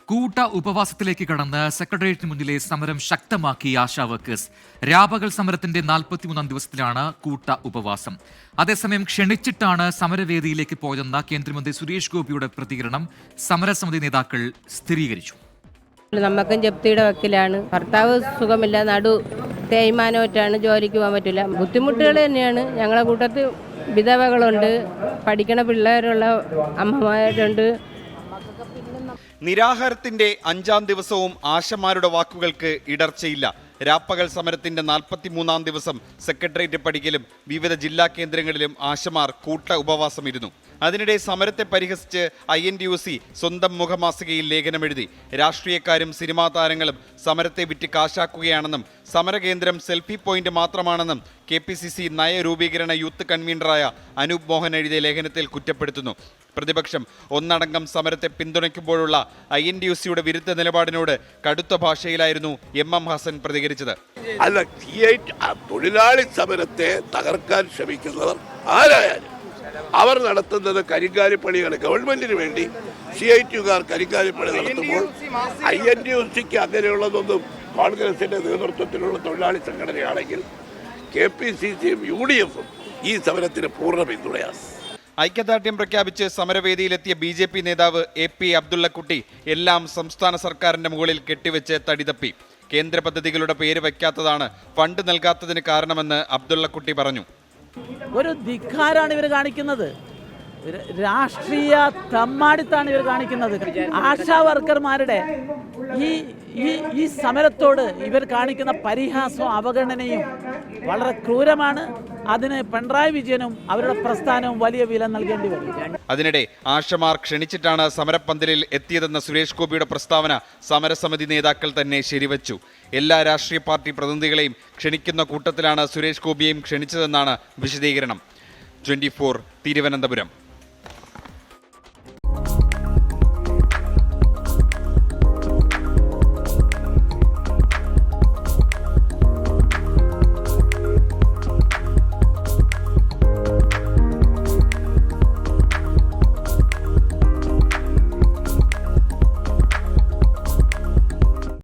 കൂട്ട ഉപവാസത്തിലേക്ക് കടന്ന് സെക്രട്ടേറിയറ്റിന് മുന്നിലെ സമരം ശക്തമാക്കി ആശാ വർക്കേഴ്സ്. രാപകൽ സമരത്തിന്റെ 43-ാം ദിവസത്തിലാണ് കൂട്ട ഉപവാസം. അതേസമയം ക്ഷണിച്ചിട്ടാണ് സമരവേദിയിലേക്ക് പോയതെന്ന കേന്ദ്രമന്ത്രി സുരേഷ് ഗോപിയുടെ പ്രതികരണം സമരസമിതി നേതാക്കൾ സ്ഥിരീകരിച്ചു. നമുക്കും ജപ്തിയുടെ വക്കിലാണ്. ഭർത്താവ് സുഖമില്ല, നടു തേയ്മാനമായിട്ടാണ്, ജോലിക്ക് പോകാൻ പറ്റില്ല. ബുദ്ധിമുട്ടുകൾ തന്നെയാണ്. ഞങ്ങളെ കൂട്ടത്തിൽ വിധവകളുണ്ട്, പഠിക്കണ പിള്ളേരുള്ള അമ്മമാരുണ്ട്. നിരാഹാരത്തിന്റെ 5-ാം ദിവസവും ആശമാരുടെ വാക്കുകൾക്ക് ഇടർച്ചയില്ല. രാപ്പകൽ സമരത്തിന്റെ 43-ാം ദിവസം സെക്രട്ടേറിയറ്റ് പടിക്കലും വിവിധ ജില്ലാ കേന്ദ്രങ്ങളിലും ആശമാർ കൂട്ട ഉപവാസമിരുന്നു. അതിനിടെ സമരത്തെ പരിഹസിച്ച് INTUC സ്വന്തം മുഖമാസികയിൽ ലേഖനമെഴുതി. രാഷ്ട്രീയക്കാരും സിനിമാ താരങ്ങളും സമരത്തെ വിറ്റ് കാശാക്കുകയാണെന്നും സമരകേന്ദ്രം സെൽഫി പോയിന്റ് മാത്രമാണെന്നും KPCC നയരൂപീകരണ യൂത്ത് കൺവീനറായ അനൂപ് മോഹൻ എഴുതിയ ലേഖനത്തിൽ കുറ്റപ്പെടുത്തുന്നു. പ്രതിപക്ഷം ഒന്നടങ്കം സമരത്തെ പിന്തുണയ്ക്കുമ്പോഴുള്ള INTUCയുടെ വിരുദ്ധ നിലപാടിനോട് കടുത്ത ഭാഷയിലായിരുന്നു MM ഹസൻ പ്രതികരിച്ചത്. അല്ല, തൊഴിലാളി സമരത്തെ തകർക്കാൻ ശ്രമിക്കുന്നവർ ആരായാലും അവർ നടത്തുന്നത് കരിങ്കാലിപ്പണികൾ. ഗവൺമെന്റിന് വേണ്ടി CITUകാർ കരിങ്കാലിപ്പണി നടത്തുമ്പോൾ INTUCക്ക് അങ്ങനെയുള്ളതൊന്നും കോൺഗ്രസിന്റെ നേതൃത്വത്തിലുള്ള തൊഴിലാളി സംഘടനയാണെങ്കിൽ KPCCയും UDFും ഈ സമരത്തിന് പൂർണ്ണ പിന്തുണയാണ്. ഐക്യദാർഢ്യം പ്രഖ്യാപിച്ച് സമരവേദിയിലെത്തിയ BJP നേതാവ് AP അബ്ദുള്ളക്കുട്ടി എല്ലാം സംസ്ഥാന സർക്കാരിന്റെ മുകളിൽ കെട്ടിവെച്ച് തടിതപ്പി. കേന്ദ്ര പദ്ധതികളുടെ പേര് വയ്ക്കാത്തതാണ് ഫണ്ട് നൽകാത്തതിന് കാരണമെന്ന് അബ്ദുള്ളക്കുട്ടി പറഞ്ഞു. ഒരു ധിക്കാരാണ് ഇവർ കാണിക്കുന്നത്. രാഷ്ട്രീയ തമ്മാടിത്താണ് ഇവർ കാണിക്കുന്നത്. ആശാ വർക്കർമാരുടെ ഈ സമരത്തോട് ഇവർ കാണിക്കുന്ന പരിഹാസവും അവഗണനയും വളരെ ക്രൂരമാണ്. അതിന് പിണറായി വിജയനും അവരുടെ പ്രസ്ഥാനവും വലിയ വില നൽകേണ്ടി വരും. അതിനിടെ ആശമാർ ക്ഷണിച്ചിട്ടാണ് സമരപ്പന്തലിൽ എത്തിയതെന്ന സുരേഷ് ഗോപിയുടെ പ്രസ്താവന സമരസമിതി നേതാക്കൾ തന്നെ ശരിവച്ചു. എല്ലാ രാഷ്ട്രീയ പാർട്ടി പ്രതിനിധികളെയും ക്ഷണിക്കുന്ന കൂട്ടത്തിലാണ് സുരേഷ് ഗോപിയെയും ക്ഷണിച്ചതെന്നാണ് വിശദീകരണം. 24 തിരുവനന്തപുരം.